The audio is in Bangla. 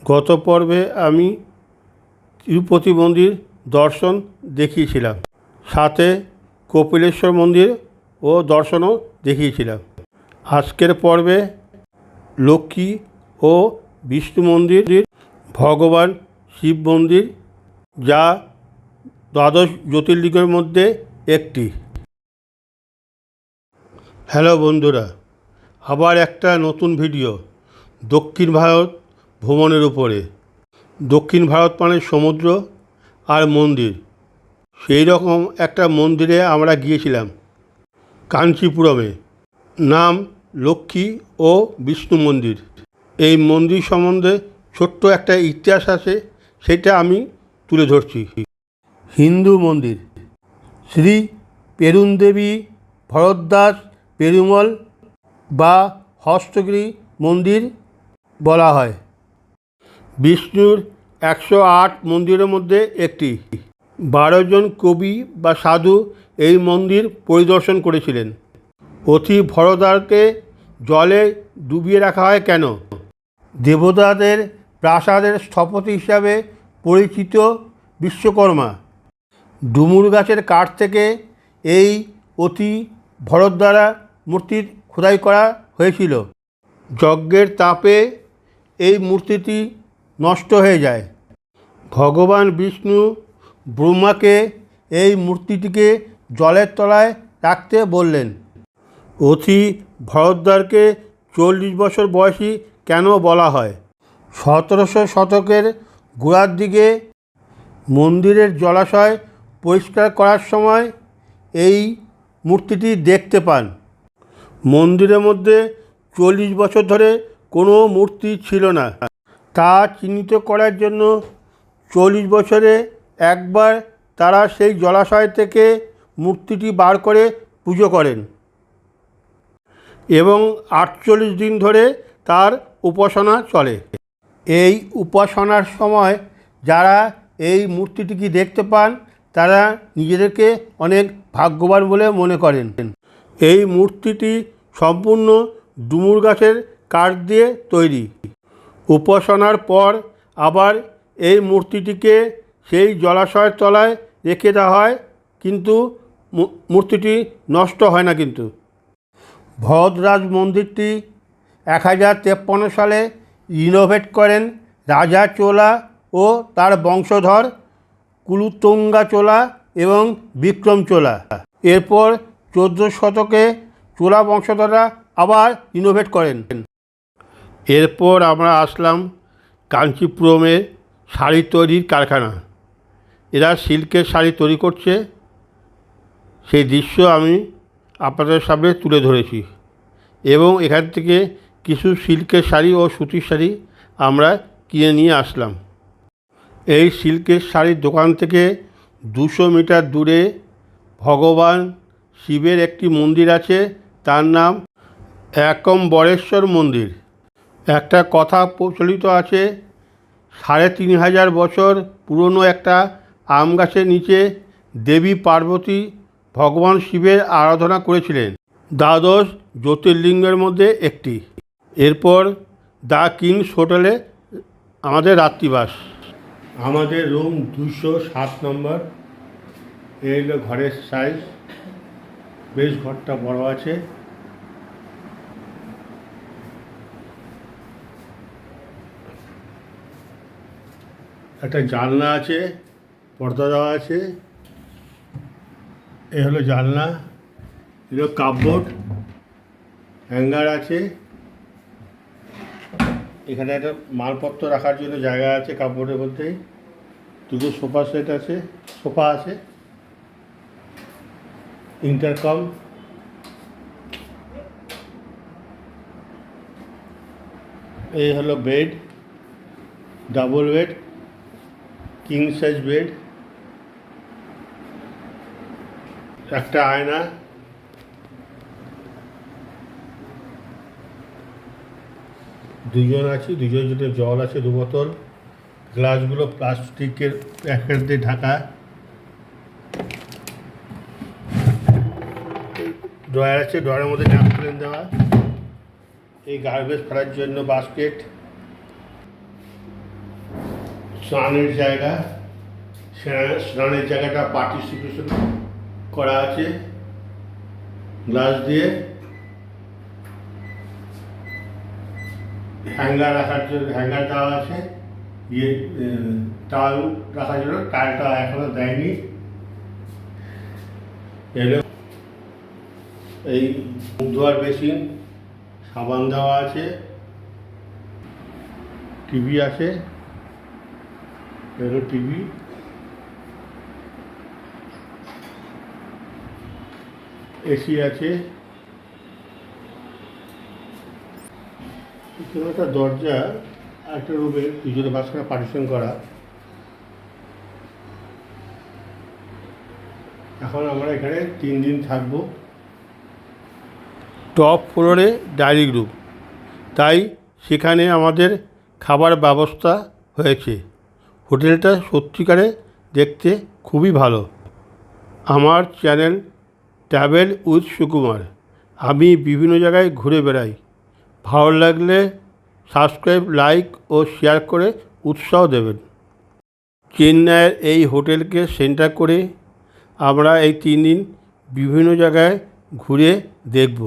গত পর্বে আমি তিরুপতি মন্দির দর্শন দেখিয়েছিলাম, সাথে কপিলেশ্বর মন্দির ও দর্শনও দেখিয়েছিলাম। আজকের পর্বে লক্ষ্মী ও বিষ্ণু মন্দির, ভগবান শিব মন্দির, যা দ্বাদশ জ্যোতির্লিঙ্গের মধ্যে একটি। হ্যালো বন্ধুরা, আবার একটা নতুন ভিডিও দক্ষিণ ভারত ভ্রমণের উপরে। দক্ষিণ ভারত মানে সমুদ্র আর মন্দির। সেই রকম একটা মন্দিরে আমরা গিয়েছিলাম কাঞ্চিপুরমে, নাম লক্ষ্মী ও বিষ্ণু মন্দির। এই মন্দির সম্বন্ধে ছোট্ট একটা ইতিহাস আছে, সেটা আমি তুলে ধরছি। হিন্দু মন্দির শ্রী পেরুনদেবী ভরদ্বাজ পেরুমল বা হস্তগিরি মন্দির বলা হয়। বিষ্ণুর 108 মন্দিরের মধ্যে একটি। 12 জন কবি বা সাধু এই মন্দির পরিদর্শন করেছিলেন। অতি ভরদ্বারকে জলে ডুবিয়ে রাখা হয় কেন? দেবতাদের প্রাসাদের স্থপতি হিসাবে পরিচিত বিশ্বকর্মা ডুমুর গাছের কাঠ থেকে এই অতি ভরদ্বারা মূর্তির খোদাই করা হয়েছিল। যজ্ঞের তাপে এই মূর্তিটি নষ্ট হয়ে যায়। ভগবান বিষ্ণু ব্রহ্মাকে এই মূর্তিটিকে জলের তলায় রাখতে বললেন। অতি ভরদ্বারকে 40 বছর বয়সী কেন বলা হয়? 1700 শতকের গোড়ার দিকে মন্দিরের জলাশয় পরিষ্কার করার সময় এই মূর্তিটি দেখতে পান। মন্দিরের মধ্যে 40 বছর ধরে কোনো মূর্তি ছিল না। তা চিহ্নিত করার জন্য 40 বছরে একবার তারা সেই জলাশয় থেকে মূর্তিটি বার করে পুজো করেন এবং 48 দিন ধরে তার উপাসনা চলে। এই উপাসনার সময় যারা এই মূর্তিটিকে দেখতে পান তারা নিজেদেরকে অনেক ভাগ্যবান বলে মনে করেন। এই মূর্তিটি সম্পূর্ণ ডুমুর গাছের কাঠ দিয়ে তৈরি। উপাসনার পর আবার এই মূর্তিটিকে সেই জলাশয়ের তলায় রেখে দেওয়া হয়, কিন্তু মূর্তিটি নষ্ট হয় না। কিন্তু ভরদ্বাজ মন্দিরটি 1053 সালে রিনোভেট করেন রাজা চোলা ও তার বংশধর কুলোত্তুঙ্গা চোলা এবং বিক্রম চোলা। এরপর 14 শতকে চোলা বংশধররা আবার রিনোভেট করেন। এরপর আমরা আসলাম কাঞ্চিপুরমের শাড়ি তৈরির কারখানা। এরা সিল্কের শাড়ি তৈরি করছে, সেই দৃশ্য আমি আপনাদের সামনে তুলে ধরেছি এবং এখান থেকে কিছু সিল্কের শাড়ি ও সুতির শাড়ি আমরা কিনে নিয়ে আসলাম। এই সিল্কের শাড়ির দোকান থেকে 200 মিটার দূরে ভগবান শিবের একটি মন্দির আছে, তার নাম একম্বরেশ্বর মন্দির। একটা কথা প্রচলিত আছে, 3500 বছর পুরনো একটা আম গাছের নিচে দেবী পার্বতী ভগবান শিবের আরাধনা করেছিলেন। দ্বাদশ জ্যোতির্লিঙ্গের মধ্যে একটি। এরপর দ্য কিংস হোটেলে আমাদের রাত্রিবাস। আমাদের রুম 207 নম্বর। এই হলো ঘরের সাইজ, বেশ ঘরটা বড় আছে। একটা জানলা আছে, পর্দা দেওয়া আছে। এ হলো জানলা, এগুলো কাপবোর্ড, হ্যাঙ্গার আছে। এখানে একটা মালপত্র রাখার জন্য জায়গা আছে কাপবোর্ডের মধ্যেই। দুটো সোফা সেট আছে, সোফা আছে, ইন্টারকম। এই হলো bed, double bed, king size bed, একটা আয়না, দুজন আছি, দুজনের জন্য জল আছে 2 বোতল। গ্লাসগুলো প্লাস্টিকের প্যাকেট দিয়ে ঢাকা। ড্রয়ার আছে, ড্রয়ারের মধ্যে ন্যাপকিন দেওয়া। এই গার্বেজ ফেলার জন্য বাস্কেট। স্নানের জায়গা, স্নানের জায়গাটা পার্টিসিপেশন করা আছে গ্লাস দিয়ে। হ্যাঙ্গার রাখার জন্য হ্যাঙ্গার দেওয়া আছে, টাওয়াল রাখার জন্য টাওয়ালটা এখনো দেয়নি। এলো এই মুখ ধোয়ার বেসিন, সাবান দেওয়া আছে, টিভি আছে, এলো টিভি, এসি আছে, এখানে একটা দরজা একটা রুমের পিছনে মাঝখানে পার্টিশন করা। এখন আমরা এখানে 3 দিন থাকবো। টপ ফ্লোরে ডাইনিং রুম, তাই সেখানে আমাদের খাবার ব্যবস্থা হয়েছে। হোটেলটা সত্যিকারে দেখতে খুবই ভালো। আমার চ্যানেল ট্রাভেল উইথ সুকুমার, আমি বিভিন্ন জায়গায় ঘুরে বেড়াই। ভালো লাগলে সাবস্ক্রাইব, লাইক ও শেয়ার করে উৎসাহ দেবেন। চেন্নাইয়ের এই হোটেলকে সেন্টার করে আমরা এই 3 দিন বিভিন্ন জায়গায় ঘুরে দেখব।